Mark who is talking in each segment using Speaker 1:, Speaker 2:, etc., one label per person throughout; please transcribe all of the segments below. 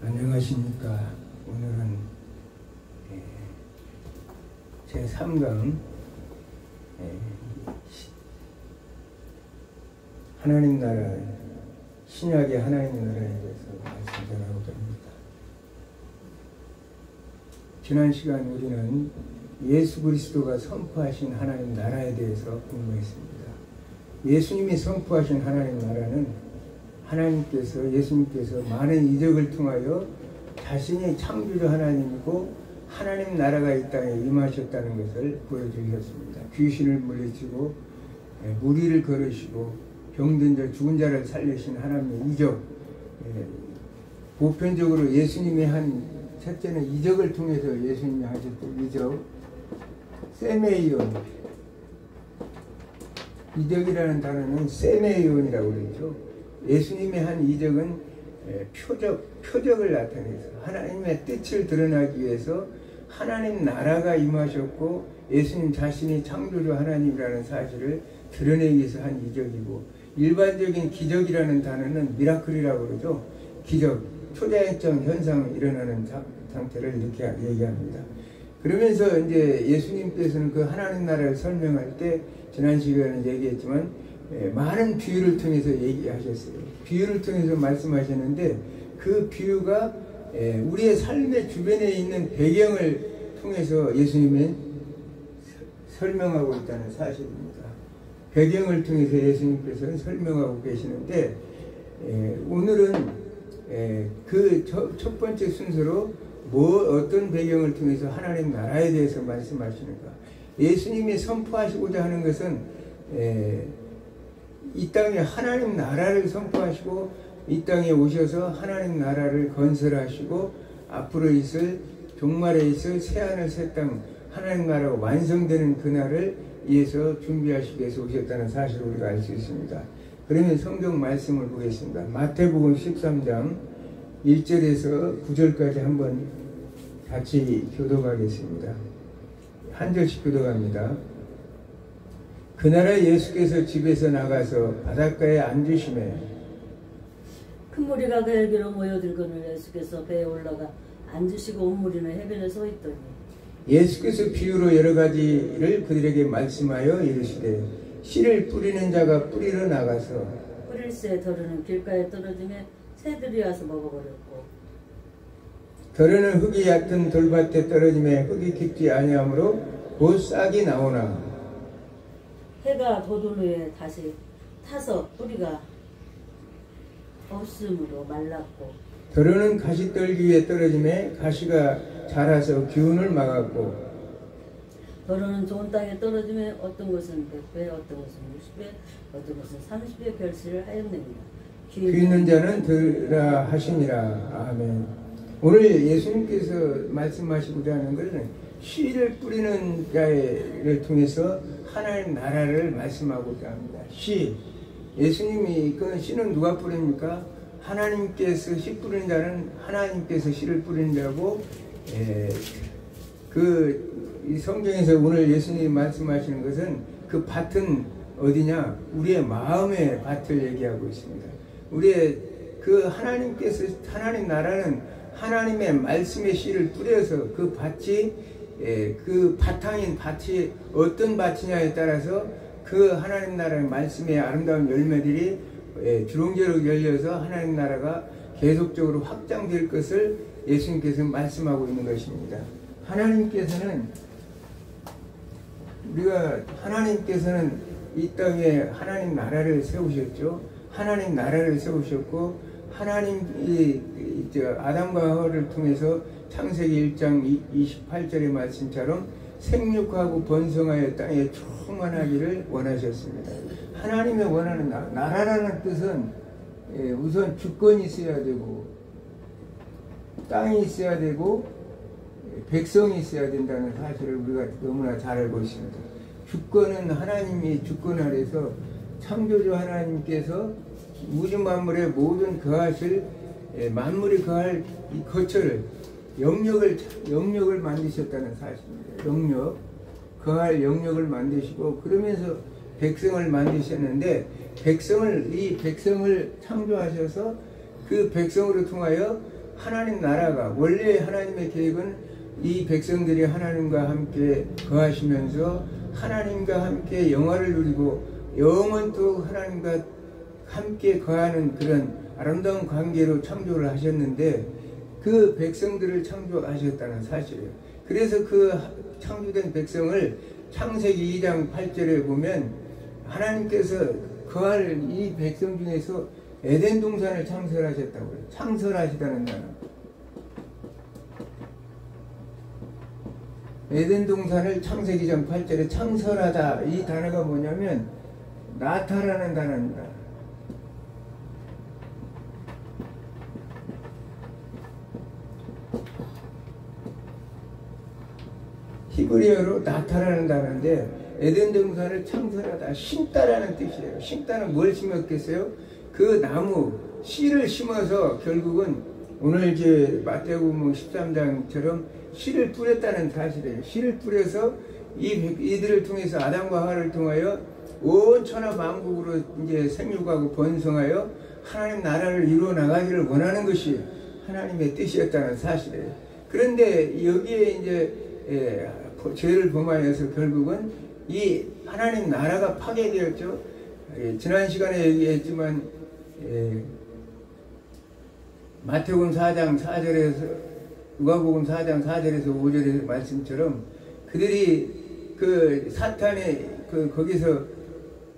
Speaker 1: 안녕하십니까. 오늘은 제3강 하나님 나라, 신약의 하나님 나라에 대해서 말씀 전하고자 합니다. 지난 시간 우리는 예수 그리스도가 선포하신 하나님 나라에 대해서 공부했습니다. 예수님이 선포하신 하나님 나라는 예수님께서 많은 이적을 통하여 자신이 창조주 하나님이고 하나님 나라가 이 땅에 임하셨다는 것을 보여주셨습니다. 귀신을 물리치고 무리를 걸으시고 병든 자 죽은 자를 살리신 하나님의 이적, 보편적으로 예수님이 한 첫째는 이적을 통해서 예수님이 하셨던 이적, 세메이온, 이적이라는 단어는 세메이온이라고 그러죠. 예수님의 한 이적은 표적을 나타내서 하나님의 뜻을 드러나기 위해서 하나님 나라가 임하셨고 예수님 자신이 창조주 하나님이라는 사실을 드러내기 위해서 한 이적이고, 일반적인 기적이라는 단어는 미라클이라고 그러죠. 기적, 초자연적 현상이 일어나는 상태를 이렇게 얘기합니다. 그러면서 이제 예수님께서는 그 하나님 나라를 설명할 때 지난 시간에 얘기했지만 많은 비유를 통해서 얘기하셨어요. 비유를 통해서 말씀하셨는데 그 비유가 우리의 삶의 주변에 있는 배경을 통해서 예수님은 설명하고 있다는 사실입니다. 배경을 통해서 예수님께서는 설명하고 계시는데 오늘은 그 첫 번째 순서로 어떤 배경을 통해서 하나님 나라에 대해서 말씀하시는가. 예수님이 선포하시고자 하는 것은 이 땅에 하나님 나라를 선포하시고 이 땅에 오셔서 하나님 나라를 건설하시고 앞으로 있을 종말에 있을 새하늘 새 땅 하나님 나라가 완성되는 그날을 위해서 준비하시기 위해서 오셨다는 사실을 우리가 알 수 있습니다. 그러면 성경 말씀을 보겠습니다. 마태복음 13장 1절에서 9절까지 한번 같이 교독하겠습니다. 한 절씩 교독합니다. 그날에 예수께서 집에서 나가서 바닷가에 앉으시매
Speaker 2: 큰 무리가 그에게로 모여들거늘 예수께서 배에 올라가 앉으시고 온 무리는 해변에 서 있더니
Speaker 1: 예수께서 비유로 여러 가지를 그들에게 말씀하여 이르시되 씨를 뿌리는 자가 뿌리러 나가서
Speaker 2: 뿌릴새 덜어는 길가에 떨어지며 새들이 와서 먹어버렸고
Speaker 1: 덜어는 흙이 얕은 돌밭에 떨어지며 흙이 깊지 아니하므로 곧 싹이 나오나
Speaker 2: 해가 돋은 후에 다시 타서 뿌리가 없으므로 말랐고
Speaker 1: 덜어는 가시떨기 위에 떨어지며 가시가 자라서 기운을 막았고
Speaker 2: 덜어는 좋은 땅에 떨어지며 어떤 것은 100배 어떤 것은 60배 어떤 것은 30배 결실을 하였느니라.
Speaker 1: 귀 있는 자는 들으라 하시니라. 아멘. 오늘 예수님께서 말씀하시고자 하는 것은 씨를 뿌리는 자를 통해서 하나님 나라를 말씀하고자 합니다. 씨, 예수님이 그 씨는 누가 뿌립니까? 하나님께서 씨 뿌리는 자는 하나님께서 씨를 뿌리는 자고, 이 성경에서 오늘 예수님이 말씀하시는 것은 그 밭은 어디냐? 우리의 마음의 밭을 얘기하고 있습니다. 우리의 그 하나님께서 하나님 나라는 하나님의 말씀의 씨를 뿌려서 그 밭이 그 바탕인 밭이 어떤 밭이냐에 따라서 그 하나님 나라의 말씀의 아름다운 열매들이 주렁주렁 열려서 하나님 나라가 계속적으로 확장될 것을 예수님께서 말씀하고 있는 것입니다. 하나님께서는 이 땅에 하나님 나라를 세우셨죠. 하나님 나라를 세우셨고 하나님이 아담과 하와를 통해서 창세기 1장 28절의 말씀처럼 생육하고 번성하여 땅에 충만하기를 원하셨습니다. 하나님의 원하는 나라라는 뜻은 우선 주권이 있어야 되고 땅이 있어야 되고 백성이 있어야 된다는 사실을 우리가 너무나 잘 알고 있습니다. 주권은 하나님이 주권 아래서 창조주 하나님께서 우주 만물의 모든 거하실 만물이 거할 이 거처를 영역을 만드셨다는 사실입니다. 거할 영역을 만드시고 그러면서 백성을 만드셨는데 이 백성을 창조하셔서 그 백성으로 통하여 하나님 나라가 원래 하나님의 계획은 이 백성들이 하나님과 함께 거하시면서 하나님과 함께 영화를 누리고 영원토록 하나님과 함께 거하는 그런 아름다운 관계로 창조를 하셨는데 그 백성들을 창조하셨다는 사실이에요. 그래서 그 창조된 백성을 창세기 2장 8절에 보면 하나님께서 거할 이 백성 중에서 에덴 동산을 창설하셨다고요. 창설하시다는 단어. 에덴 동산을 창세기장 8절에 창설하다, 이 단어가 뭐냐면 나타라는 단어입니다. 히브리어로 나타라는 단어인데 에덴 동산을 창설하다, 심다라는 뜻이에요. 심다는 뭘 심었겠어요? 그 나무 씨를 심어서 결국은 오늘 이제 마태복음 13장처럼 씨를 뿌렸다는 사실이에요. 씨를 뿌려서 이들을 통해서 아담과 하와를 통하여 온 천하 만국으로 이제 생육하고 번성하여 하나님 나라를 이루어 나가기를 원하는 것이 하나님의 뜻이었다는 사실이에요. 그런데 여기에 이제 죄를 범하여서 결국은 이 하나님 나라가 파괴되었죠. 지난 시간에 얘기했지만 마태복음 4장 4절에서 누가복음 4장 4절에서 5절의 말씀처럼 그들이 그 사탄의 거기서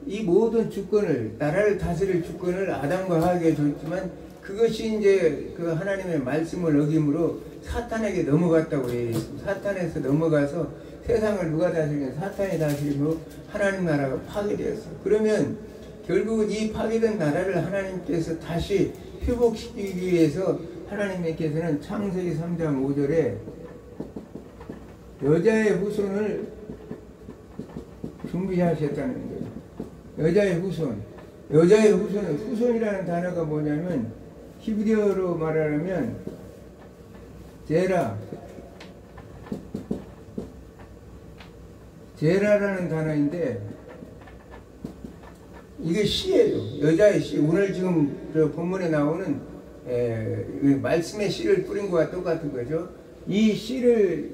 Speaker 1: 이 모든 주권을, 나라를 다스릴 주권을 아담과 하와에게 줬지만 그것이 이제 그 하나님의 말씀을 어김으로 사탄에게 넘어갔다고 얘기했습니다. 사탄에서 넘어가서 세상을 누가 다스리냐? 사탄이 다스리고 하나님 나라가 파괴되었어요. 그러면 결국은 이 파괴된 나라를 하나님께서 다시 회복시키기 위해서 하나님께서는 창세기 3장 5절에 여자의 후손을 준비하셨다는 거예요. 여자의 후손. 여자의 후손은, 후손이라는 단어가 뭐냐면 히브리어로 말하면 제라라는 단어인데 이게 씨예요. 여자의 씨. 오늘 지금 저 본문에 나오는 말씀의 씨를 뿌린 것과 똑같은 거죠. 이 씨를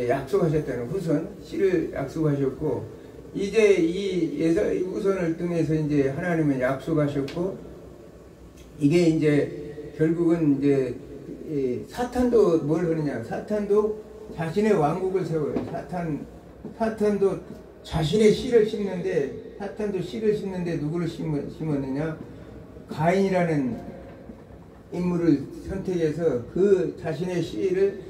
Speaker 1: 약속하셨다는 후손, 씨를 약속하셨고 이제 이 후손을 통해서 이제 하나님은 약속하셨고 이게 이제 결국은 이제 사탄도 뭘 하느냐? 사탄도 자신의 왕국을 세워요. 사탄도 자신의 씨를 심는데, 사탄도 씨를 심는데 누구를 심었느냐? 가인이라는 인물을 선택해서 그 자신의 씨를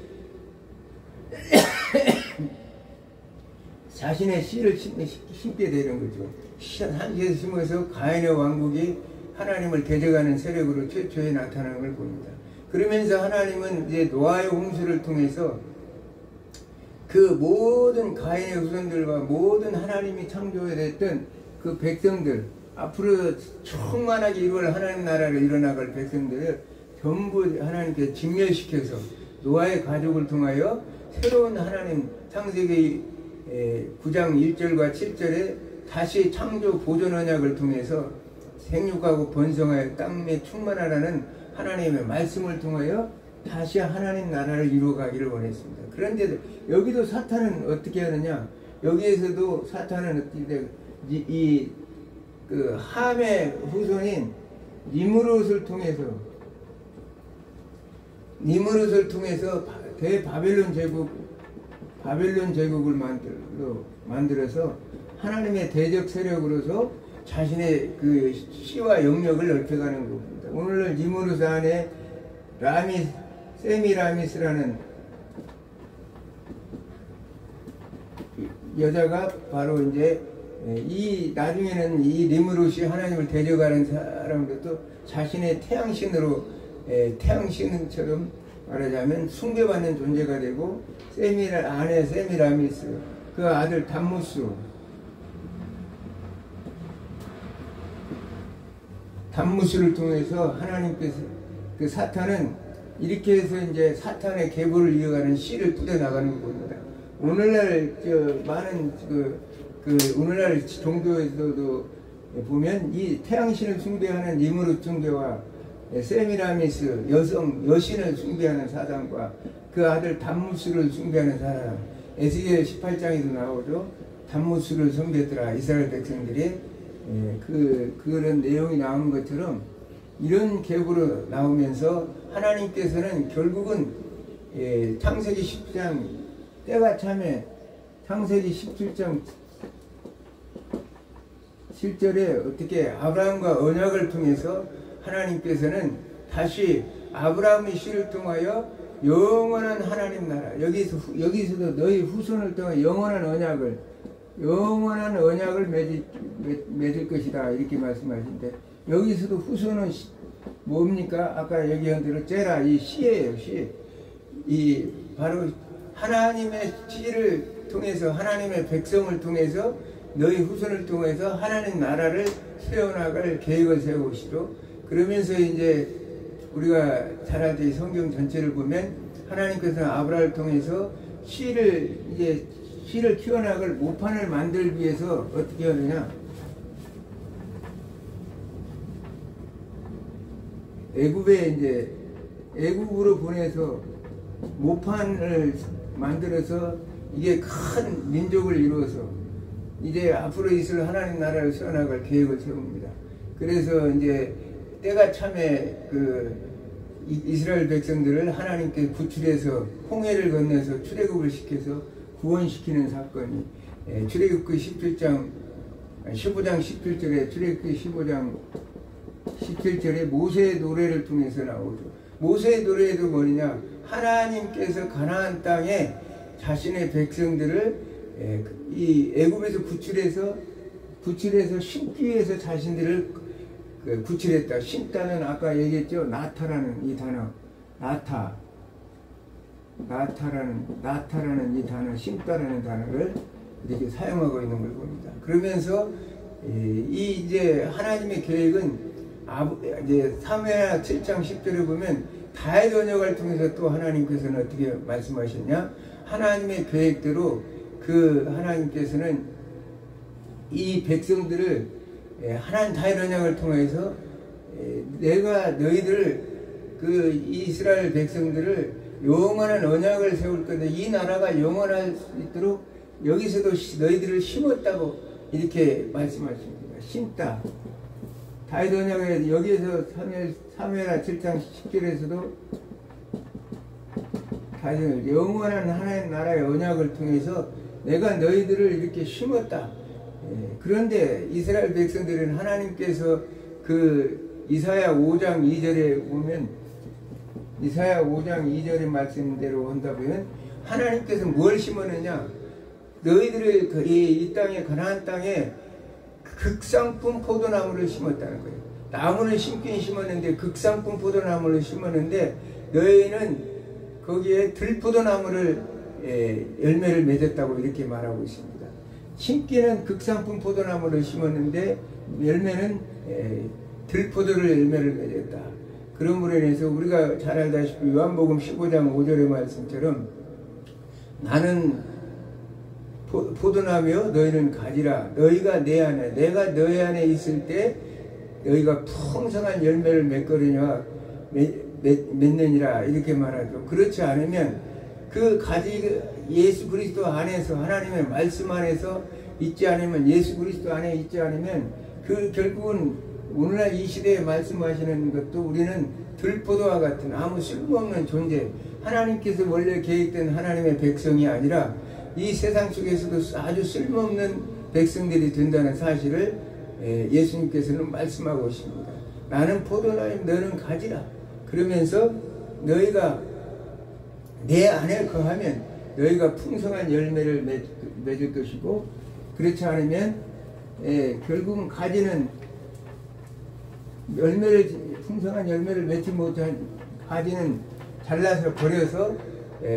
Speaker 1: 자신의 씨를 심게 되는 거죠. 한시에서 심어서 가인의 왕국이 하나님을 대적하는 세력으로 최초에 나타나는 걸 봅니다. 그러면서 하나님은 이제 노아의 홍수를 통해서 그 모든 가인의 후손들과 모든 하나님이 창조했던 그 백성들, 앞으로 충만하게 이루어질 하나님 나라를 이뤄나갈 백성들을 전부 하나님께 진멸시켜서 노아의 가족을 통하여 새로운 하나님, 창세기 9장 1절과 7절에 다시 창조 보존 언약을 통해서 생육하고 번성하여 땅에 충만하라는 하나님의 말씀을 통하여 다시 하나님 나라를 이루어가기를 원했습니다. 그런데 여기도 사탄은 어떻게 하느냐? 여기에서도 사탄은 어떻게 그 함의 후손인 니므롯을 통해서 대바벨론 제국을 만들어서 하나님의 대적 세력으로서 자신의 그 씨와 영역을 넓혀가는 겁니다. 오늘날 니므롯 안에 세미라미스라는 여자가 바로 이제 나중에는 이 니므롯이 하나님을 대적하는 사람들도 자신의 태양신처럼 말하자면 숭배받는 존재가 되고 아내 세미라미스, 그 아들 담무스를 통해서 하나님께서 그 사탄은 이렇게 해서 이제 사탄의 계보를 이어가는 씨를 뿌려 나가는 겁니다. 오늘날 많은 오늘날 종교에서도 보면 이 태양신을 숭배하는 니므롯 숭배와 세미라미스 여신을 숭배하는 사단과 그 아들 담무스를 숭배하는 사람, 에스겔 18장에도 나오죠. 담무스를 숭배했더라 이스라엘 백성들이. 그런 내용이 나오는 것처럼 이런 계보로 나오면서 하나님께서는 결국은 창세기 10장 때가 참에 창세기 17장 7절에 어떻게 아브라함과 언약을 통해서 하나님께서는 다시 아브라함의 씨를 통하여 영원한 하나님 나라, 여기서도 너희 후손을 통해 영원한 언약을 맺을 것이다 이렇게 말씀하신데, 여기서도 후손은 뭡니까? 아까 얘기한 대로 제라, 이 씨예요. 씨. 이 바로 하나님의 씨를 통해서, 하나님의 백성을 통해서, 너희 후손을 통해서 하나님 나라를 세워나갈 계획을 세우시고, 그러면서 이제 우리가 잘 알듯이 성경 전체를 보면 하나님께서는 아브라함을 통해서 씨를 키워나갈 모판을 만들기 위해서 어떻게 하느냐? 애굽으로 보내서 모판을 만들어서 이게 큰 민족을 이루어서 이제 앞으로 있을 하나님 나라를 세워나갈 계획을 세웁니다. 그래서 이제 때가 참에 이스라엘 백성들을 하나님께 구출해서 홍해를 건너서 출애굽을 시켜서 구원시키는 사건이 출애굽기 15장 17절에 출애굽기 15장 17절에 모세의 노래를 통해서 나오죠. 모세의 노래도 뭐냐? 하나님께서 가나안 땅에 자신의 백성들을 이 애굽에서 구출해서 심기 위해서 자신들을 구출했다. 심다는 아까 얘기했죠. 나타라는 이 단어, 나타라는 이 단어, 심다라는 단어를 이렇게 사용하고 있는 걸 봅니다. 그러면서 이제 하나님의 계획은 이제 사무엘하 7장 10절에 보면 다윗 언약을 통해서 또 하나님께서는 어떻게 말씀하셨냐? 하나님의 계획대로 하나님께서는 이 백성들을 하나님 다윗 언약을 통해서 내가 너희들을 이스라엘 백성들을 영원한 언약을 세울 건데 이 나라가 영원할 수 있도록 여기서도 너희들을 심었다고 이렇게 말씀하십니다. 심다. 다윗 언약에 여기에서 사무엘하 7장 10절에서도 다윗은 영원한 하나님 나라의 언약을 통해서 내가 너희들을 이렇게 심었다. 그런데 이스라엘 백성들은 하나님께서 이사야 5장 2절에 보면 이사야 5장 2절의 말씀대로 한다면 하나님께서 뭘 심었느냐? 너희들을 이 땅에 가나안 땅에 극상품 포도나무를 심었다는 거예요. 나무는 심긴 심었는데 극상품 포도나무를 심었는데 너희는 거기에 들포도나무를 열매를 맺었다고 이렇게 말하고 있습니다. 심기는 극상품 포도나무를 심었는데 열매는 들포도를 열매를 맺었다. 그러므로 인해서 우리가 잘 알다시피 요한복음 15장 5절의 말씀처럼 나는 포도나무여 너희는 가지라. 너희가 내 안에, 내가 너희 안에 있을 때 너희가 풍성한 열매를 맺느니라 이렇게 말하죠. 그렇지 않으면 그 가지 예수 그리스도 안에서 하나님의 말씀 안에서 있지 않으면, 예수 그리스도 안에 있지 않으면 결국은 오늘날 이 시대에 말씀하시는 것도 우리는 들포도와 같은 아무 쓸모없는 존재, 하나님께서 원래 계획된 하나님의 백성이 아니라 이 세상 속에서도 아주 쓸모없는 백성들이 된다는 사실을 예수님께서는 말씀하고 있습니다. 나는 포도나무 너는 가지라. 그러면서 너희가 내 안에 거하면 너희가 풍성한 열매를 맺을 것이고, 그렇지 않으면 결국은 가지는 풍성한 열매를 맺지 못한 가지는 잘라서 버려서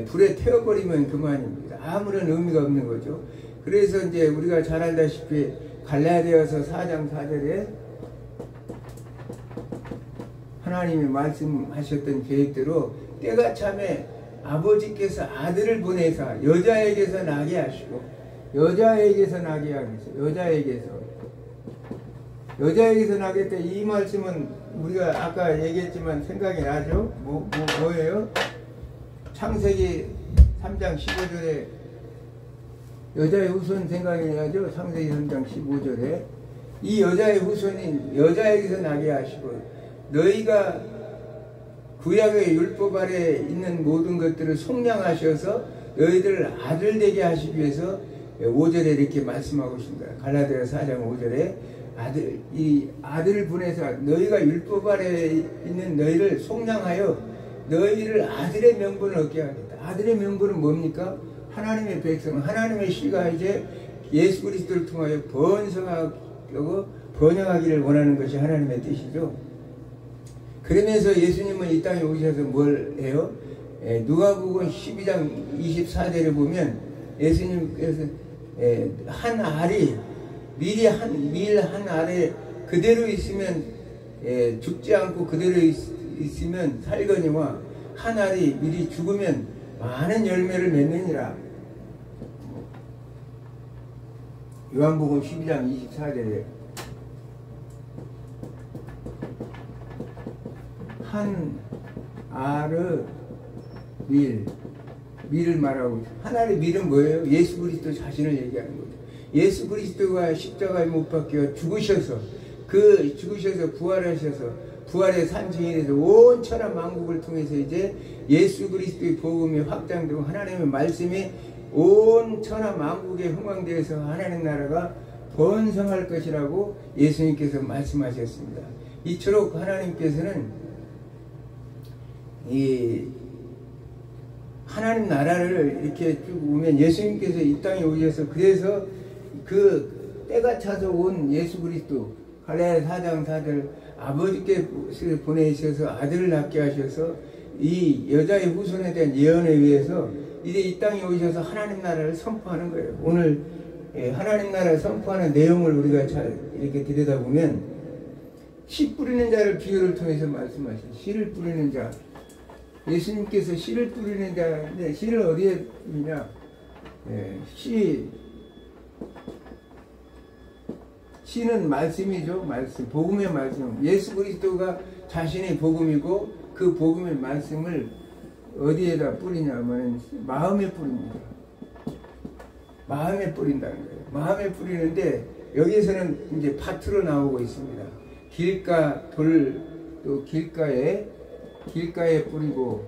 Speaker 1: 불에 태워버리면 그만입니다. 아무런 의미가 없는 거죠. 그래서 이제 우리가 잘 알다시피 갈라디아서 4장 4절에 하나님이 말씀하셨던 계획대로 때가 참에 아버지께서 아들을 보내사 여자에게서 나게 하시고, 여자에게서 나게 하겠어요. 여자에게서 여자에게서 나겠다. 이 말씀은 우리가 아까 얘기했지만 생각이 나죠? 뭐예요? 창세기 3장 15절에 여자의 후손 생각이 나죠? 창세기 3장 15절에 이 여자의 후손인 여자에게서 나게 하시고 너희가 구약의 율법 아래 있는 모든 것들을 속량하셔서 너희들을 아들 되게 하시기 위해서 5절에 이렇게 말씀하고 있습니다. 갈라디아 4장 5절에 이 아들을 보내서 너희가 율법 아래 있는 너희를 속량하여 너희를 아들의 명분을 얻게 하겠다. 아들의 명분은 뭡니까? 하나님의 백성, 하나님의 씨가 이제 예수 그리스도를 통하여 번성하고 번영하기를 원하는 것이 하나님의 뜻이죠. 그러면서 예수님은 이 땅에 오셔서 뭘 해요? 누가복음 12장 24절에 보면 예수님께서 한 알이 밀 한 알에 그대로 있으면 죽지 않고 그대로 있으면 살거니와 한 알이 밀이 죽으면 많은 열매를 맺느니라. 요한복음 12장 24절에 한 알의 밀을 말하고 있어요. 한 알의 밀은 뭐예요? 예수 그리스도 자신을 얘기하는 거죠. 예수 그리스도가 십자가에 못 박혀 죽으셔서 부활하셔서 부활의 산증인에서 온 천하 만국을 통해서 이제 예수 그리스도의 복음이 확장되고 하나님의 말씀이 온 천하 만국에 흥왕되어서 하나님 나라가 번성할 것이라고 예수님께서 말씀하셨습니다. 이처럼 하나님께서는 이 하나님 나라를 이렇게 쭉 보면 예수님께서 이 땅에 오셔서 그래서 그 때가 차서 온 예수 그리스도 갈라디아 4장 4절 아버지께 보내셔서 아들을 낳게 하셔서 이 여자의 후손에 대한 예언에 의해서 이제 이 땅에 오셔서 하나님 나라를 선포하는 거예요. 오늘 하나님 나라를 선포하는 내용을 우리가 잘 이렇게 들여다보면 씨 뿌리는 자를 비유를 통해서 말씀하셔요. 씨를 뿌리는 자. 예수님께서 씨를 뿌리는 자인데 씨를 어디에 뿌리냐? 씨는 말씀이죠. 말씀. 복음의 말씀. 예수 그리스도가 자신의 복음이고 그 복음의 말씀을 어디에다 뿌리냐 하면 마음에 뿌립니다. 마음에 뿌린다는 거예요. 마음에 뿌리는데 여기에서는 이제 밭으로 나오고 있습니다. 길가, 또 길가에 뿌리고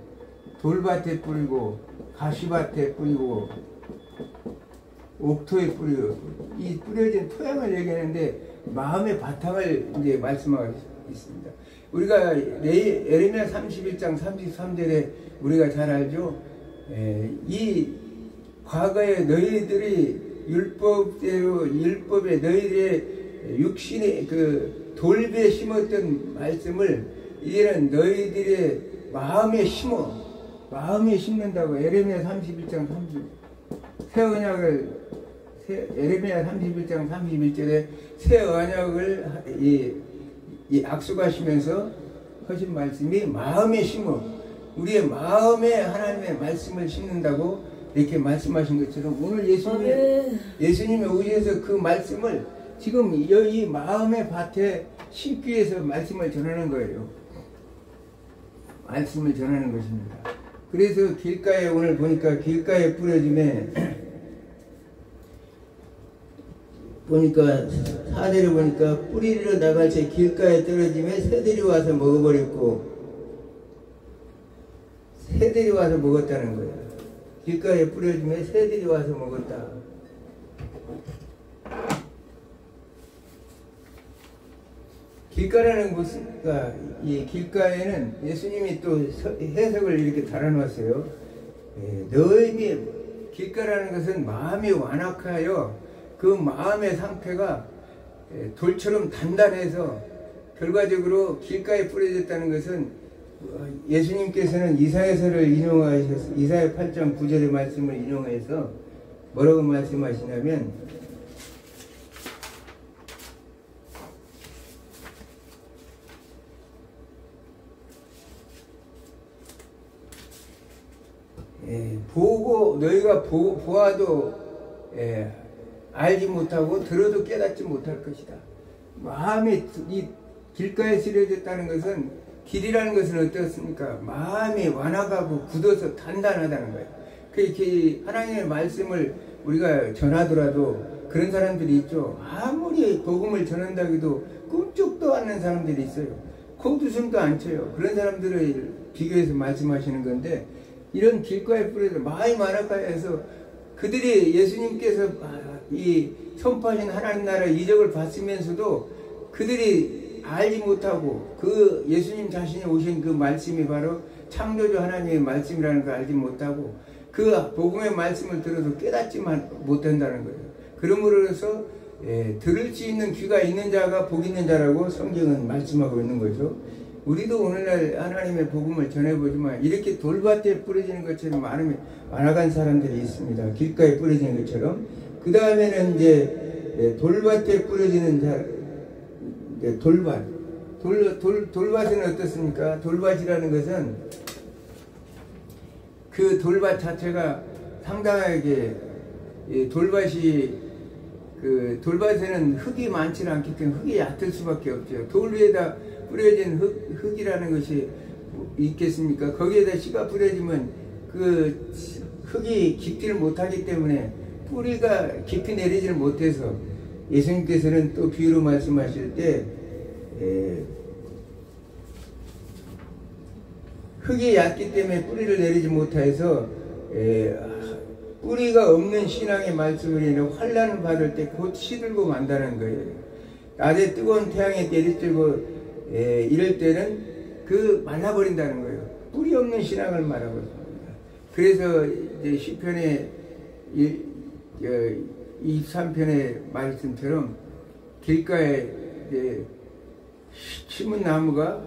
Speaker 1: 돌밭에 뿌리고 가시밭에 뿌리고 옥토에 뿌리고 이 뿌려진 토양을 얘기하는데 마음의 바탕을 이제 말씀하고 있습니다. 우리가 예레미야 31장 33절에 우리가 잘 알죠. 이 과거에 너희들이 율법에 너희들의 육신의 그 돌배에 심었던 말씀을 이제는 너희들의 마음에 심는다고. 예레미야 31장 30 새 언약을 예레미야 31장 31절에 새 언약을 약속하시면서 하신 말씀이 마음에 심어 우리의 마음에 하나님의 말씀을 심는다고 이렇게 말씀하신 것처럼 오늘 예수님이 오셔서 그 말씀을 지금 이 마음의 밭에 심기 위해서 말씀을 전하는 거예요. 말씀을 전하는 것입니다. 그래서 길가에 오늘 보니까 길가에 뿌려짐에 보니까 4절에 보니까 뿌리로 나갈 때 길가에 떨어짐에 새들이 와서 먹어버렸고 새들이 와서 먹었다는 거예요. 길가에 뿌려짐에 새들이 와서 먹었다. 길가라는 곳은 이 길가에는 예수님이 또 해석을 이렇게 달아놨어요. 너희의 길가라는 것은 마음이 완악하여 그 마음의 상태가 돌처럼 단단해서 결과적으로 길가에 뿌려졌다는 것은 예수님께서는 이사야서를 인용하셔서 이사야 8장 9절의 말씀을 인용해서 뭐라고 말씀하시냐면 보고 너희가 보아도 알지 못하고 들어도 깨닫지 못할 것이다. 마음이 이 길가에 쓰려졌다는 것은 길이라는 것은 어떻습니까? 마음이 완화가고 굳어서 단단하다는 거예요. 그 하나님의 말씀을 우리가 전하더라도 그런 사람들이 있죠. 아무리 복음을 전한다고 해도 꿈쩍도 않는 사람들이 있어요. 코웃음도 안 쳐요. 그런 사람들을 비교해서 말씀하시는 건데, 이런 길가에 뿌려서 마음이 완화가해서 그들이 예수님께서 이 선포하신 하나님 나라 이적을 봤으면서도 그들이 알지 못하고 그 예수님 자신이 오신 그 말씀이 바로 창조주 하나님의 말씀이라는 걸 알지 못하고 그 복음의 말씀을 들어도 깨닫지 못한다는 거예요. 그러므로서 들을 수 있는 귀가 있는 자가 복 있는 자라고 성경은 말씀하고 있는 거죠. 우리도 오늘날 하나님의 복음을 전해보지만 이렇게 돌밭에 뿌려지는 것처럼 많아간 사람들이 있습니다. 길가에 뿌려지는 것처럼. 그 다음에는 이제 돌밭에 뿌려지는 자, 돌밭. 돌밭은 어떻습니까? 돌밭이라는 것은 그 돌밭 자체가 상당하게 돌밭이 그 돌밭에는 흙이 많지 않기 때문에 흙이 얕을 수밖에 없죠. 돌 위에다 뿌려진 흙이라는 것이 있겠습니까? 거기에다 씨가 뿌려지면 그 흙이 깊지를 못하기 때문에 뿌리가 깊이 내리지를 못해서 예수님께서는 또 비유로 말씀하실 때 흙이 얕기 때문에 뿌리를 내리지 못해서 뿌리가 없는 신앙의 말씀을 인해 환난을 받을 때 곧 시들고 만다는 거예요. 낮에 뜨거운 태양에 내리쬐고 이럴 때는 그 말라버린다는 거예요. 뿌리 없는 신앙을 말하고 있습니다. 그래서 이제 시편의 23편의 말씀처럼 길가에 심은 나무가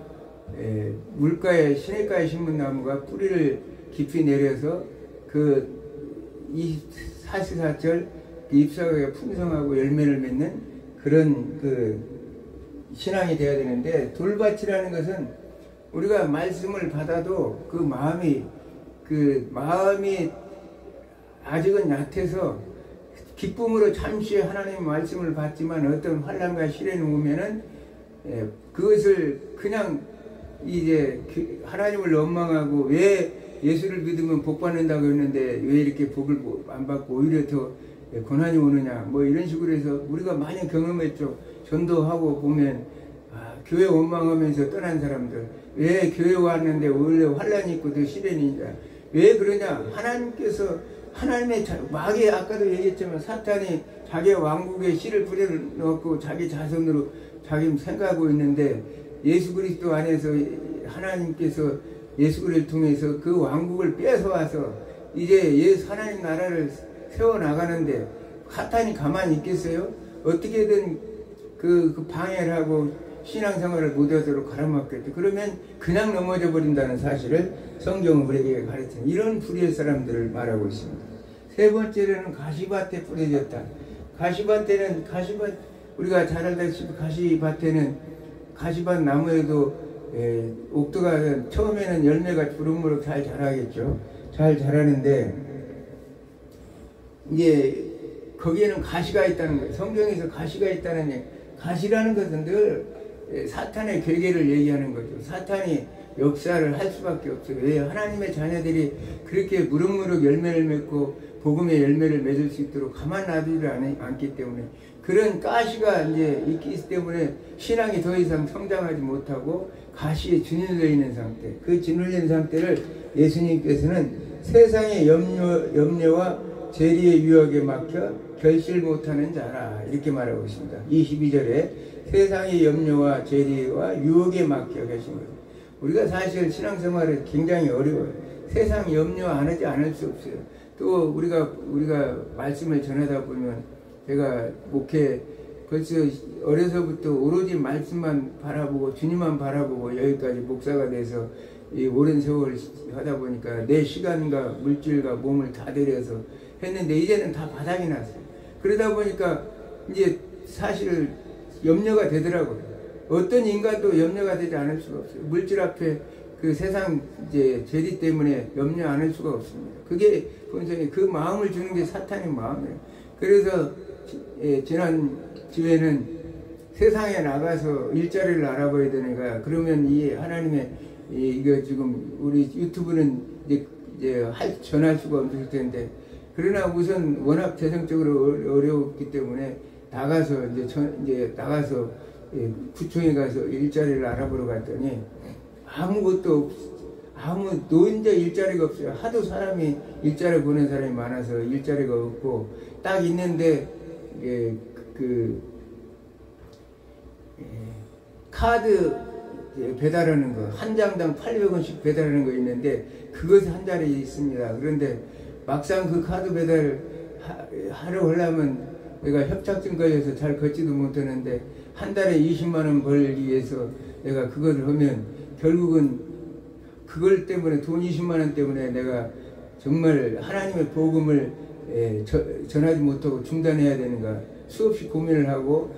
Speaker 1: 물가에 시냇가에 심은 나무가 뿌리를 깊이 내려서 그 이 사시사철 잎사귀가 풍성하고 열매를 맺는 그런 그 신앙이 되어야 되는데, 돌밭이라는 것은 우리가 말씀을 받아도 그 마음이 아직은 얕아서 기쁨으로 잠시 하나님의 말씀을 받지만 어떤 환난과 시련이 오면은 그것을 그냥 이제 하나님을 원망하고 왜 예수를 믿으면 복 받는다고 했는데 왜 이렇게 복을 안 받고 오히려 더 고난이 오느냐, 뭐 이런 식으로 해서 우리가 많이 경험했죠. 전도하고 보면 교회 원망하면서 떠난 사람들, 왜 교회 왔는데 원래 환난이 있고 더 시련이 있냐, 왜 그러냐. 하나님께서 하나님의 마귀, 아까도 얘기했지만 사탄이 자기 왕국에 씨를 뿌려놓고 자기 자손으로 자기 생각하고 있는데, 예수 그리스도 안에서 하나님께서 예수 그리스도를 통해서 그 왕국을 뺏어와서 이제 하나님 나라를 세워나가는데 사탄이 가만히 있겠어요? 어떻게든 그 방해를 하고 신앙생활을 못하도록 가로막겠죠. 그러면 그냥 넘어져 버린다는 사실을 성경은 우리에게 가르치는 이런 불의의 사람들을 말하고 있습니다. 세 번째로는 가시밭에 뿌려졌다. 가시밭에는 우리가 잘 알다시피 가시밭 나무에도 옥토가 처음에는 열매가 주름무럭 잘 자라겠죠. 잘 자라는데 이제 거기에는 가시가 있다는 거예요. 성경에서 가시가 있다는 얘기. 가시라는 것은 늘 사탄의 괴계를 얘기하는 거죠. 사탄이 역사를 할 수밖에 없어요. 왜? 하나님의 자녀들이 그렇게 무럭무럭 열매를 맺고 복음의 열매를 맺을 수 있도록 가만 놔두지 않기 때문에, 그런 가시가 이제 있기 때문에 신앙이 더 이상 성장하지 못하고 가시에 짓눌려 있는 상태, 그 짓눌려 있는 상태를 예수님께서는 세상의 염려와 재리의 유혹에 막혀 결실 못하는 자라, 이렇게 말하고 있습니다. 22절에 세상의 염려와 재리와 유혹에 막혀 계신 거예요. 우리가 사실 신앙생활은 굉장히 어려워요. 세상 염려 안 하지 않을 수 없어요. 또 우리가 말씀을 전하다 보면, 제가 목회 벌써 어려서부터 오로지 말씀만 바라보고 주님만 바라보고 여기까지 목사가 돼서 이 오랜 세월 하다 보니까 내 시간과 물질과 몸을 다 들여서 했는데 이제는 다 바닥이 났어요. 그러다 보니까 이제 사실 염려가 되더라고요. 어떤 인간도 염려가 되지 않을 수가 없어요. 물질 앞에 그 세상 이제 죄리 때문에 염려 안 할 수가 없습니다. 그게 본성이, 그 마음을 주는 게 사탄의 마음이에요. 그래서 지난 주에는 세상에 나가서 일자리를 알아봐야 되니까 그러면 이 하나님의 이거 지금 우리 유튜브는 이제 전할 수가 없을 텐데 그러나 우선 워낙 재정적으로 어려웠기 때문에 나가서 이제 나가서 구청에 가서 일자리를 알아보러 갔더니 아무것도 아무 노인자 일자리가 없어요. 하도 사람이 일자리 보낸 사람이 많아서 일자리가 없고 딱 있는데 카드 배달하는 거 한 장당 800원씩 배달하는 거 있는데 그것이 한 자리 있습니다. 그런데 막상 그 카드 배달 하러 하려면 내가 협착증 걸려서 잘 걷지도 못하는데 한 달에 20만 원 벌기 위해서 내가 그것을 하면 결국은 그걸 때문에 돈 20만 원 때문에 내가 정말 하나님의 복음을 전하지 못하고 중단해야 되는가 수없이 고민을 하고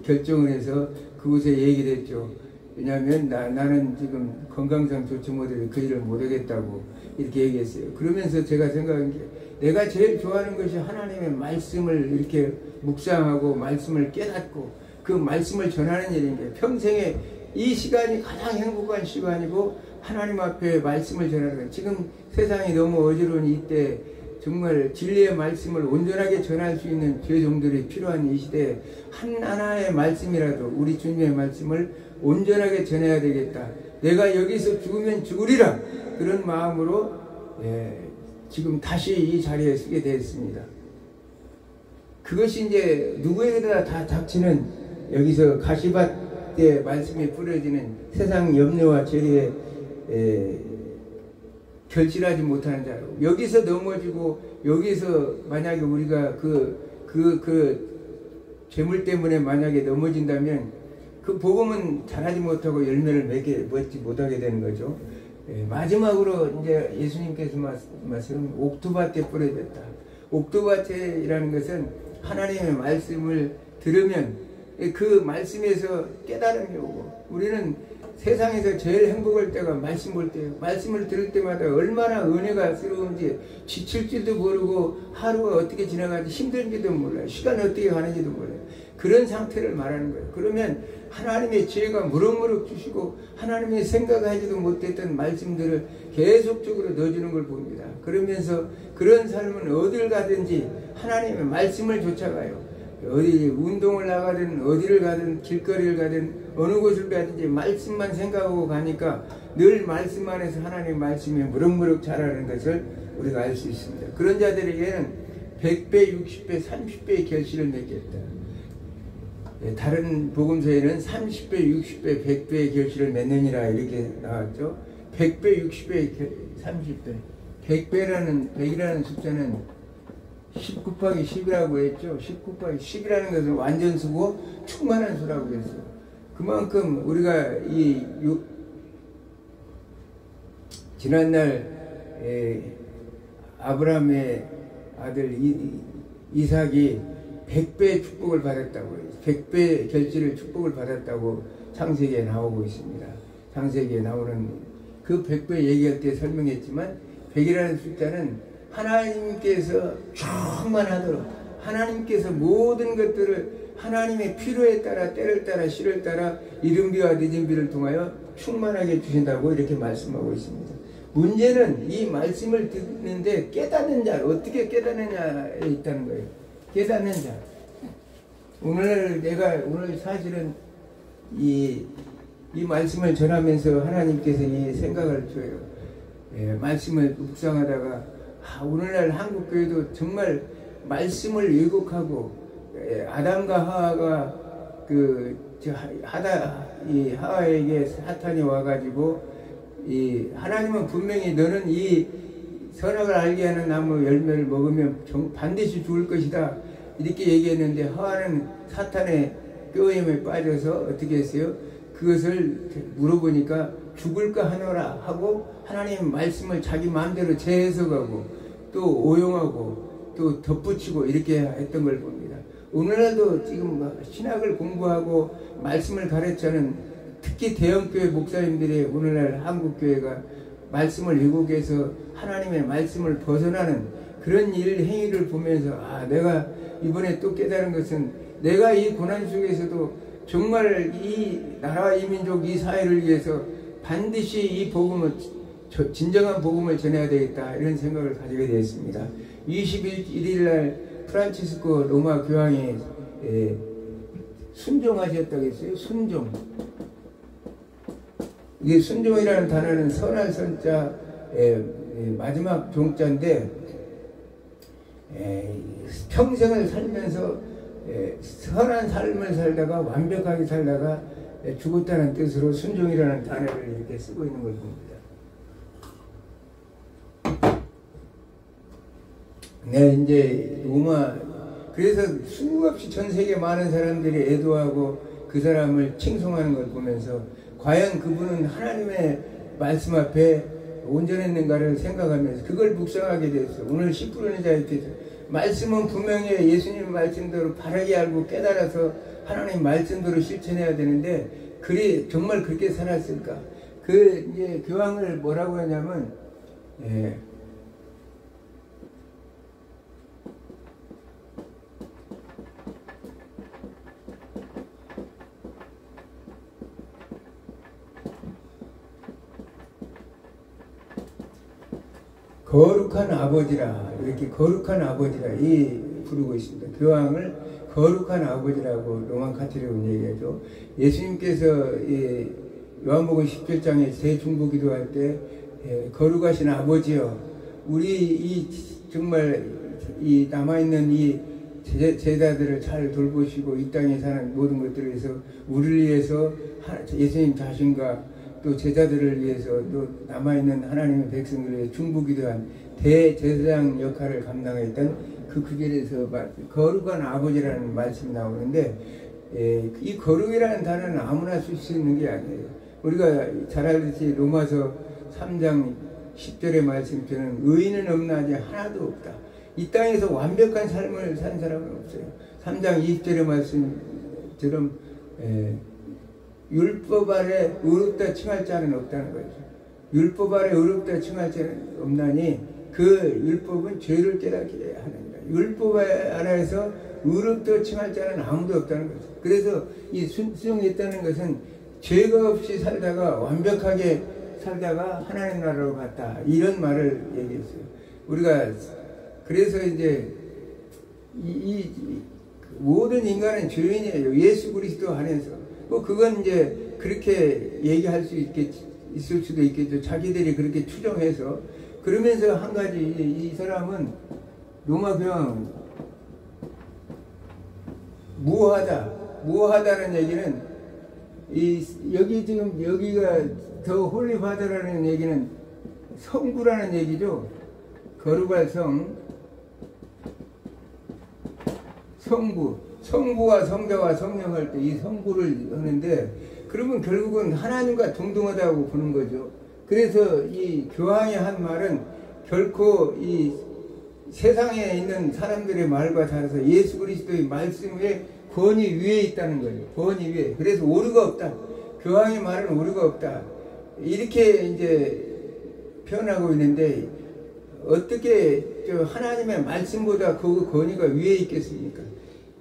Speaker 1: 결정을 해서 그곳에 얘기를 했죠. 왜냐하면 나는 지금 건강상 좋지 못해서 그 일을 못하겠다고 이렇게 얘기했어요. 그러면서 제가 생각한 게 내가 제일 좋아하는 것이 하나님의 말씀을 이렇게 묵상하고 말씀을 깨닫고 그 말씀을 전하는 일인 게 평생에 이 시간이 가장 행복한 시간이고 하나님 앞에 말씀을 전하는 거. 지금 세상이 너무 어지러운 이때 정말 진리의 말씀을 온전하게 전할 수 있는 죄종들이 필요한 이 시대에 하나의 말씀이라도 우리 주님의 말씀을 온전하게 전해야 되겠다. 내가 여기서 죽으면 죽으리라. 그런 마음으로 지금 다시 이 자리에 서게 되었습니다. 그것이 이제 누구에게나 다 닥치는 여기서 가시밭에 말씀이 뿌려지는 세상 염려와 죄리에 결실하지 못하는 자로 여기서 넘어지고 여기서 만약에 우리가 그 죄물 때문에 만약에 넘어진다면 그 복음은 잘하지 못하고 열매를 맺지 못하게 되는 거죠. 마지막으로 이제 예수님께서 말씀 옥토밭에 뿌려졌다. 옥토밭이라는 것은 하나님의 말씀을 들으면 그 말씀에서 깨달음이 오고 우리는 세상에서 제일 행복할 때가 말씀 볼 때예요. 말씀을 들을 때마다 얼마나 은혜가 스러운지 지칠 줄도 모르고 하루가 어떻게 지나가는지 힘든지도 몰라요. 시간이 어떻게 가는지도 몰라요. 그런 상태를 말하는 거예요. 그러면 하나님의 지혜가 무럭무럭 주시고 하나님의 생각하지도 못했던 말씀들을 계속적으로 넣어주는 걸 봅니다. 그러면서 그런 삶은 어딜 가든지 하나님의 말씀을 쫓아가요. 어디 운동을 나가든 어디를 가든 길거리를 가든 어느 곳을 가든지 말씀만 생각하고 가니까 늘 말씀 안에서 하나님의 말씀이 무럭무럭 자라는 것을 우리가 알 수 있습니다. 그런 자들에게는 100배, 60배, 30배의 결실을 맺겠다. 다른 복음서에는 30배, 60배, 100배의 결실을 맺느니라 이렇게 나왔죠. 100배, 60배, 30배. 100이라는 숫자는 10 곱하기 10이라고 했죠. 10 곱하기 10이라는 것은 완전수고 충만한 수라고 했어요. 그만큼 우리가 지난날 아브라함의 아들 이삭이 100배의 축복을 받았다고 해요. 100배 결실을 축복을 받았다고 창세기에 나오고 있습니다. 창세기에 나오는 그 100배 얘기할 때 설명했지만 100이라는 숫자는 하나님께서 충만하도록 하나님께서 모든 것들을 하나님의 필요에 따라 때를 따라 시를 따라 이른비와 늦은비를 통하여 충만하게 주신다고 이렇게 말씀하고 있습니다. 문제는 이 말씀을 듣는데 깨닫는 자 어떻게 깨닫느냐에 있다는 거예요. 깨닫는 자. 오늘 사실은 이 말씀을 전하면서 하나님께서 이 생각을 줘요. 말씀을 묵상하다가 오늘날 한국교회도 정말 말씀을 왜곡하고 아담과 하와가 하와에게 사탄이 와가지고 하나님은 분명히 너는 이 선악을 알게 하는 나무 열매를 먹으면 반드시 죽을 것이다 이렇게 얘기했는데 하와는 사탄의 꾀임에 빠져서 어떻게 했어요? 그것을 물어보니까 죽을까 하노라 하고 하나님 말씀을 자기 마음대로 재해석하고 또 오용하고 또 덧붙이고 이렇게 했던 걸 봅니다. 오늘날도 지금 신학을 공부하고 말씀을 가르치는 특히 대형교회 목사님들이 오늘날 한국교회가 말씀을 왜곡해서 하나님의 말씀을 벗어나는 그런 행위를 보면서 내가 이번에 또 깨달은 것은 내가 이 고난 속에서도 정말 이 나라와 이 민족 이 사회를 위해서 반드시 이 복음을 진정한 복음을 전해야 되겠다 이런 생각을 가지게 되었습니다. 21일 날 프란치스코 로마 교황이 순종하셨다고 했어요. 순종. 이게 순종이라는 단어는 선할 선자 마지막 종자인데 평생을 살면서 선한 삶을 살다가 완벽하게 살다가 죽었다는 뜻으로 순종이라는 단어를 이렇게 쓰고 있는 걸 봅니다. 네, 이제 로마 그래서 수없이 전 세계 많은 사람들이 애도하고 그 사람을 칭송하는 걸 보면서 과연 그분은 하나님의 말씀 앞에 온전했는가를 생각하면서 그걸 묵상하게 됐어. 오늘 10%는 자유께서 말씀은 분명히 예수님 말씀대로 바르게 알고 깨달아서 하나님 말씀대로 실천해야 되는데 그리 정말 그렇게 살았을까? 그 이제 교황을 뭐라고 하냐면 거룩한 아버지라 이렇게 거룩한 아버지라 이 부르고 있습니다. 교황을 거룩한 아버지라고 로만 카톨릭은 얘기하죠. 예수님께서 이 요한복음 17장에 대중보 기도할 때 거룩하신 아버지여 우리 이 정말 이 남아있는 이 제자들을 잘 돌보시고 이 땅에 사는 모든 것들을 위해서 우리를 위해서 예수님 자신과 또 제자들을 위해서 또 남아있는 하나님의 백성들을 위해 중보기도한 대제사장 역할을 감당했던 그 구절에서 거룩한 아버지라는 말씀이 나오는데 이 거룩이라는 단어는 아무나 쓸 수 있는 게 아니에요. 우리가 잘 알듯이 로마서 3장 10절의 말씀처럼 의인은 없나니 하나도 없다. 이 땅에서 완벽한 삶을 산 사람은 없어요. 3장 20절의 말씀처럼 율법 아래 의롭다 칭할 자는 없다는 거죠. 율법 아래 의롭다 칭할 자는 없나니 그 율법은 죄를 깨닫게 하느니라. 율법 아래에서 의롭다 칭할 자는 아무도 없다는 거죠. 그래서 이 순종했다는 것은 죄가 없이 살다가 완벽하게 살다가 하나님 나라로 갔다 이런 말을 얘기했어요. 우리가 그래서 이제 이 모든 인간은 죄인이에요. 예수 그리스도 안에서. 그건 이제 그렇게 얘기할 수 있을 수도 있겠죠. 자기들이 그렇게 추정해서. 그러면서 한 가지, 이 사람은 로마 교황, 무하다는 얘기는, 여기 지금, 여기가 더 홀리파더라는 얘기는 성부라는 얘기죠. 거룩할 성부와 성자와 성령 할 때 이 성부를 하는데 그러면 결국은 하나님과 동등하다고 보는 거죠. 그래서 이 교황이 한 말은 결코 이 세상에 있는 사람들의 말과 달라서 예수 그리스도의 말씀의 권위 위에 있다는 거예요. 권위 위에. 그래서 오류가 없다. 교황의 말은 오류가 없다. 이렇게 이제 표현하고 있는데 어떻게 하나님의 말씀보다 그 권위가 위에 있겠습니까?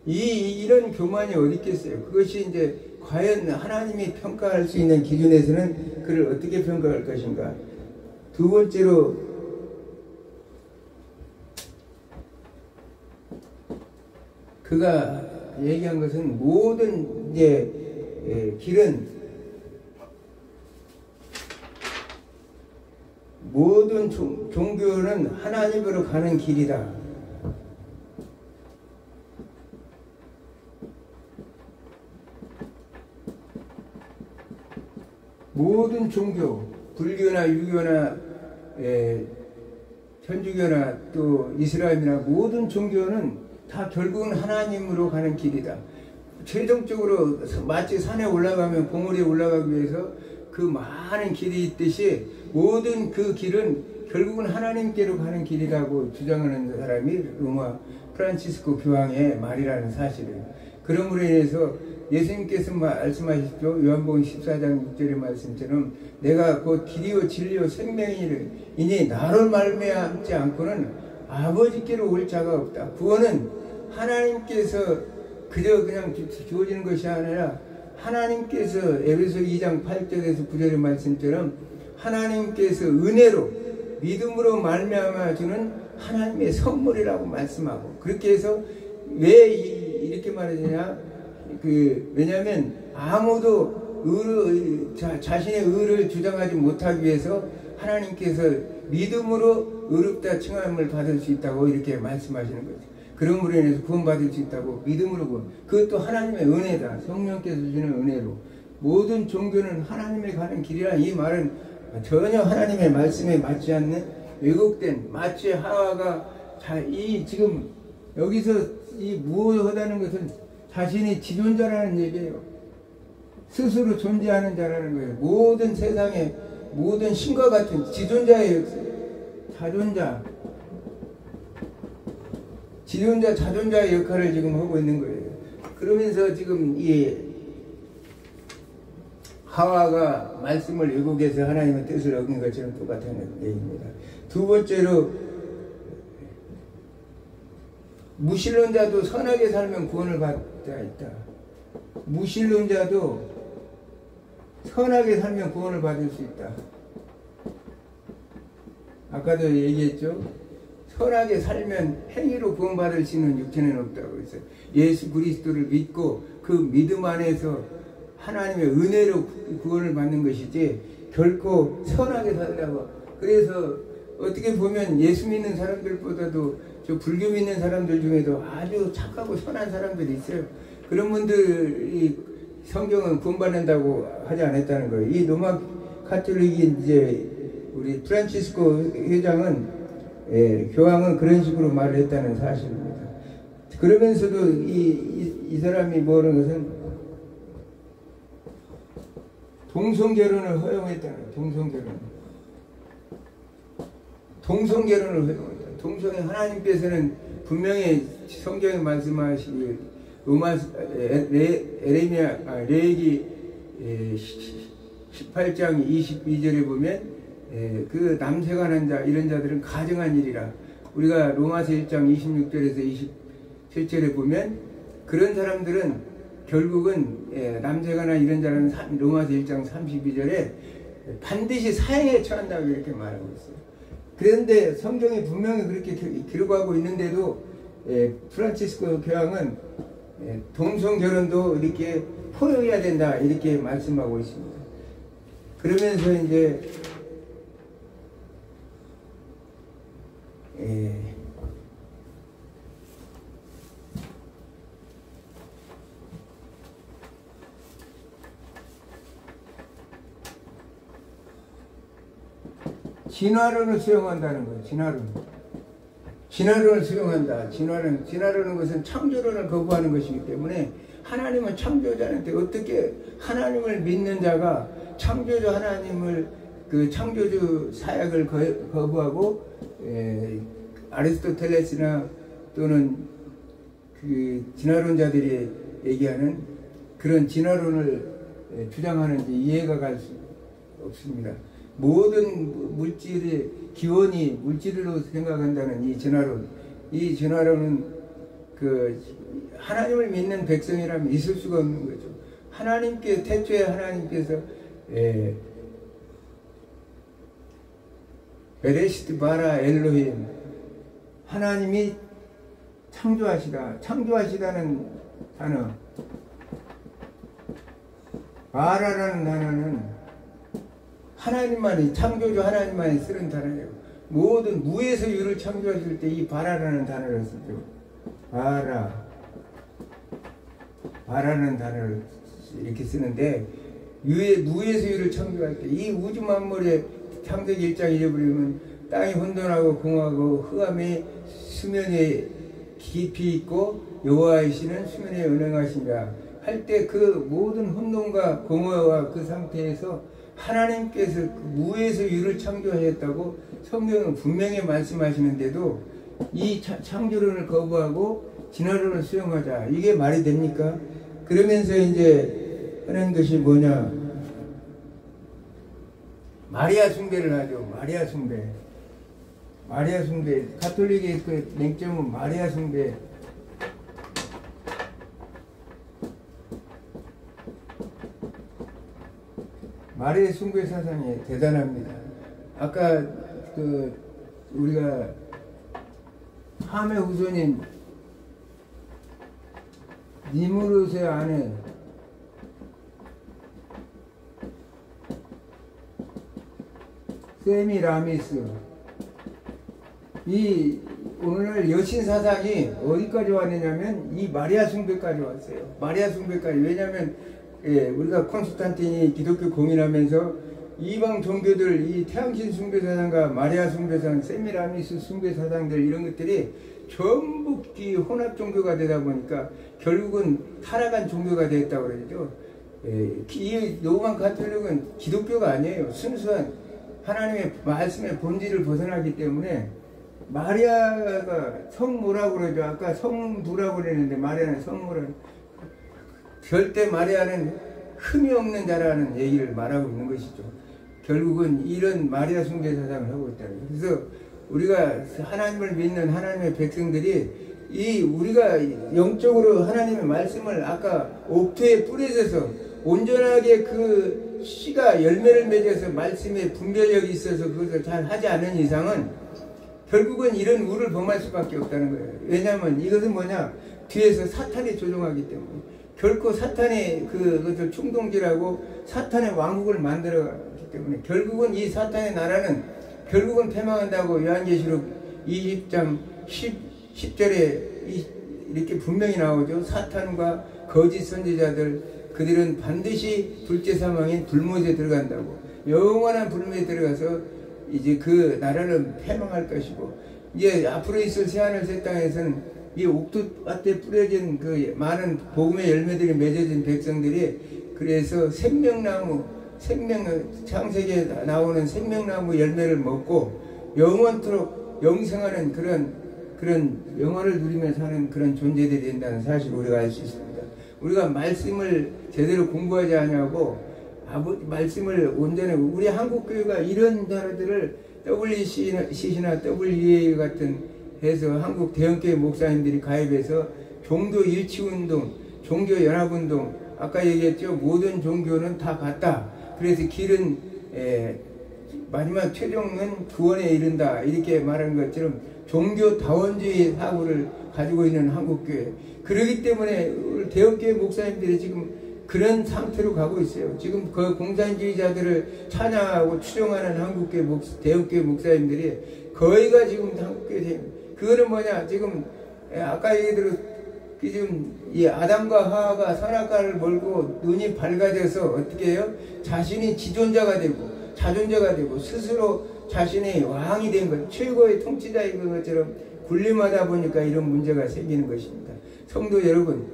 Speaker 1: 이런 교만이 어디 있겠어요? 그것이 이제 과연 하나님이 평가할 수 있는 기준에서는 그를 어떻게 평가할 것인가? 두 번째로 그가 얘기한 것은 모든 이제 길은 모든 종교는 하나님으로 가는 길이다. 모든 종교, 불교나 유교나 천주교나 또 이슬람이나 모든 종교는 다 결국은 하나님으로 가는 길이다. 최종적으로 마치 산에 올라가면 봉우리에 올라가기 위해서 그 많은 길이 있듯이 모든 그 길은 결국은 하나님께로 가는 길이라고 주장하는 사람이 로마 프란치스코 교황의 말이라는 사실이에요. 그러므로 인해서 예수님께서 말씀하셨죠. 요한복음 14장 6절의 말씀처럼 내가 곧 길이요 진리요 생명이니 나로 말미암지 않고는 아버지께로 올 자가 없다. 구원은 하나님께서 그저 그냥 주어지는 것이 아니라 하나님께서 에베소 2장 8절에서 9절의 말씀처럼 하나님께서 은혜로 믿음으로 말미암아 주는 하나님의 선물이라고 말씀하고, 그렇게 해서 왜 이렇게 말하느냐, 왜냐하면 아무도 자신의 의를 주장하지 못하기 위해서 하나님께서 믿음으로 의롭다 칭함을 받을 수 있다고 이렇게 말씀하시는 거죠. 그러므로 인해서 구원받을 수 있다고, 믿음으로 그것도 하나님의 은혜다. 성령께서 주시는 은혜로. 모든 종교는 하나님에 가는 길이라. 이 말은 전혀 하나님의 말씀에 맞지 않는 왜곡된, 마치 하와가 지금 여기서 이 무엇하다는 것은 자신이 지존자라는 얘기예요. 스스로 존재하는 자라는 거예요. 모든 세상에 모든 신과 같은 지존자의 자존자, 지존자, 자존자의 역할을 지금 하고 있는 거예요. 그러면서 지금 이 하와가 말씀을 왜곡해서 하나님의 뜻을 어긴 것처럼 똑같은 얘기입니다. 두 번째로, 무신론자도 선하게 살면 구원을 받자 있다. 무신론자도 선하게 살면 구원을 받을 수 있다. 아까도 얘기했죠. 선하게 살면 행위로 구원받을 수 있는 육체는 없다고 했어요. 예수 그리스도를 믿고 그 믿음 안에서 하나님의 은혜로 구원을 받는 것이지 결코 선하게 살다고. 그래서 어떻게 보면 예수 믿는 사람들보다도 저 불교 믿는 사람들 중에도 아주 착하고 선한 사람들이 있어요. 그런 분들이 성경은 구원받는다고 하지 않았다는 거예요. 이 로마 카톨릭인 이제 우리 프란치스코 회장은, 교황은 그런 식으로 말을 했다는 사실입니다. 그러면서도 이 사람이 뭐라는 것은 동성결혼을 허용했다는 거예요. 동성결혼을 허용했다. 동성애, 하나님께서는 분명히 성경에 말씀하시기 레위기 18장 22절에 보면 그 남색하는 자 이런 자들은 가증한 일이라. 우리가 로마서 1장 26절에서 27절에 보면 그런 사람들은 결국은 남색하나 이런 자는 로마서 1장 32절에 반드시 사형에 처한다고 이렇게 말하고 있어요. 그런데 성경이 분명히 그렇게 기록하고 있는데도 프란치스코 교황은 동성결혼도 이렇게 포용해야 된다 이렇게 말씀하고 있습니다. 그러면서 이제 진화론을 수용한다는 거예요. 진화론을 수용한다. 진화론은 것은 창조론을 거부하는 것이기 때문에 하나님은 창조자인데 어떻게 하나님을 믿는 자가 창조주 하나님을 그 창조주 사역을 거부하고 아리스토텔레스나 또는 그 진화론자들이 얘기하는 그런 진화론을 주장하는지 이해가 갈 수 없습니다. 모든 물질의 기원이 물질로 생각한다는 이 진화론은 그 하나님을 믿는 백성이라면 있을 수가 없는 거죠. 하나님께 태초에 하나님께서 베레시트 바라 엘로힘, 하나님이 창조하시다는 단어, 바라라는 단어는 하나님만이, 창조주 하나님만이 쓰는 단어예요. 모든 무에서 유를 창조하실 때 이 바라라는 단어를 쓰죠. 바라는 단어를 이렇게 쓰는데, 무에서 유를 창조할 때 이 우주 만물의 창세기 1장 2절 보면 땅이 혼돈하고 공하고 흑암이 수면에 깊이 있고 여호와이시는 수면에 운행하시니라 할 때 그 모든 혼돈과 공허와 그 상태에서 하나님께서 그 무에서 유를 창조하셨다고 성경은 분명히 말씀하시는데도 이 창조론을 거부하고 진화론을 수용하자, 이게 말이 됩니까? 그러면서 이제 하는 것이 뭐냐, 마리아 숭배를 하죠. 마리아 숭배, 가톨릭의 그 맹점은 마리아 숭배. 마리아 숭배 사상이 대단합니다. 아까 우리가 함의 후손인 니무롯의 아내 세미라미스, 이 오늘날 여신 사상이 어디까지 왔느냐면 이 마리아 숭배까지 왔어요. 마리아 숭배까지. 왜냐하면 우리가 콘스탄틴이 기독교 공인하면서 이방 종교들, 이 태양신 숭배 사상과 마리아 숭배 사상, 세미라미스 숭배 사상들, 이런 것들이 전부 혼합 종교가 되다 보니까 결국은 타락한 종교가 되었다고 그러죠. 이 로만 가톨릭은 기독교가 아니에요. 순수한 하나님의 말씀의 본질을 벗어나기 때문에, 마리아가 성모라고 그러죠. 아까 성부라고 그랬는데 마리아는 성모라. 절대 마리아는 흠이 없는 자라는 얘기를 말하고 있는 것이죠. 결국은 이런 마리아 숭배 사상을 하고 있다는 거예요. 그래서 우리가 하나님을 믿는 하나님의 백성들이 우리가 영적으로 하나님의 말씀을 아까 옥토에 뿌려져서 온전하게 그 씨가 열매를 맺어서 말씀에 분별력이 있어서 그것을 잘 하지 않는 이상은 결국은 이런 우를 범할 수밖에 없다는 거예요. 왜냐하면 이것은 뭐냐? 뒤에서 사탄이 조종하기 때문에. 결코 사탄이 그것을 충동질하고 사탄의 왕국을 만들어가기 때문에 결국은 이 사탄의 나라는 결국은 패망한다고 요한계시록 20장 10절에 이렇게 분명히 나오죠. 사탄과 거짓 선지자들, 그들은 반드시 둘째 사망인 불못에 들어간다고. 영원한 불못에 들어가서 이제 그 나라는 패망할 것이고, 이제 앞으로 있을 새하늘 새 땅에서는 이 옥토밭에 뿌려진 그 많은 복음의 열매들이 맺어진 백성들이, 그래서 창세기에 나오는 생명나무 열매를 먹고 영원토록 영생하는 그런 영원을 누리며 사는 그런 존재들이 된다는 사실을 우리가 알 수 있습니다. 우리가 말씀을 제대로 공부하지 않냐고 말씀을 온전히, 우리 한국교회가 이런 자들을 WCC나 WEA 같은 해서 한국 대형교회 목사님들이 가입해서 종교 일치운동, 종교연합운동, 아까 얘기했죠. 모든 종교는 다 같다. 그래서 길은 마지막 최종은 구원에 이른다, 이렇게 말하는 것처럼 종교다원주의 사고를 가지고 있는 한국교회. 그렇기 때문에 대형교회 목사님들이 지금 그런 상태로 가고 있어요. 지금 그 공산주의자들을 찬양하고 추종하는 한국교회 대형교회 목사님들이 거의가 지금 한국교회. 그거는 뭐냐? 지금 아까 얘기대로 지금 이 아담과 하와가 선악과를 몰고 눈이 밝아져서 어떻게 해요? 자신이 지존자가 되고 자존자가 되고 스스로 자신이 왕이 된 것, 최고의 통치자인 것처럼 군림하다 보니까 이런 문제가 생기는 것입니다. 성도 여러분,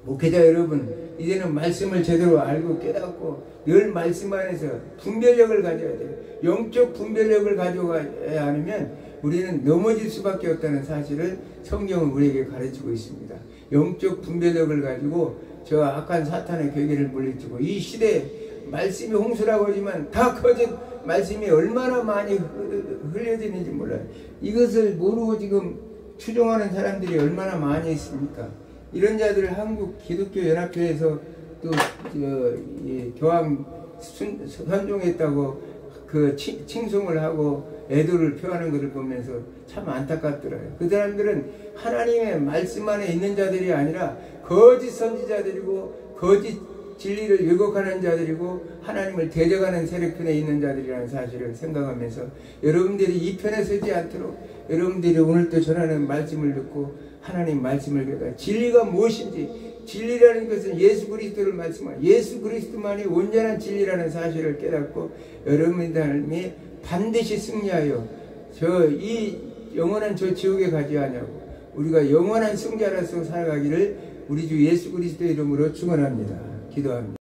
Speaker 1: 목회자 여러분, 이제는 말씀을 제대로 알고 깨닫고 늘 말씀 안에서 분별력을 가져야 돼요. 영적 분별력을 가져가야 하면 우리는 넘어질 수밖에 없다는 사실을 성경은 우리에게 가르치고 있습니다. 영적 분별력을 가지고 저 악한 사탄의 괴계를 물리치고, 이 시대에 말씀이 홍수라고 하지만 다 거짓 말씀이 얼마나 많이 흘려지는지 몰라요. 이것을 모르고 지금 추종하는 사람들이 얼마나 많이 있습니까? 이런 자들을 한국 기독교 연합회에서 또 교황 선종했다고 칭송을 하고 애도를 표하는 것을 보면서 참 안타깝더라고요. 그 사람들은 하나님의 말씀 안에 있는 자들이 아니라 거짓 선지자들이고 거짓 진리를 왜곡하는 자들이고 하나님을 대적하는 세력편에 있는 자들이라는 사실을 생각하면서 여러분들이 이 편에 서지 않도록 여러분들이 오늘 또 전하는 말씀을 듣고 하나님 말씀을 깨달아 진리가 무엇인지, 진리라는 것은 예수 그리스도를 말씀하고 예수 그리스도만이 온전한 진리라는 사실을 깨닫고 여러분들이 반드시 승리하여 이 영원한 지옥에 가지 않냐고 우리가 영원한 승자로서 살아가기를 우리 주 예수 그리스도의 이름으로 축원합니다. 기도합니다.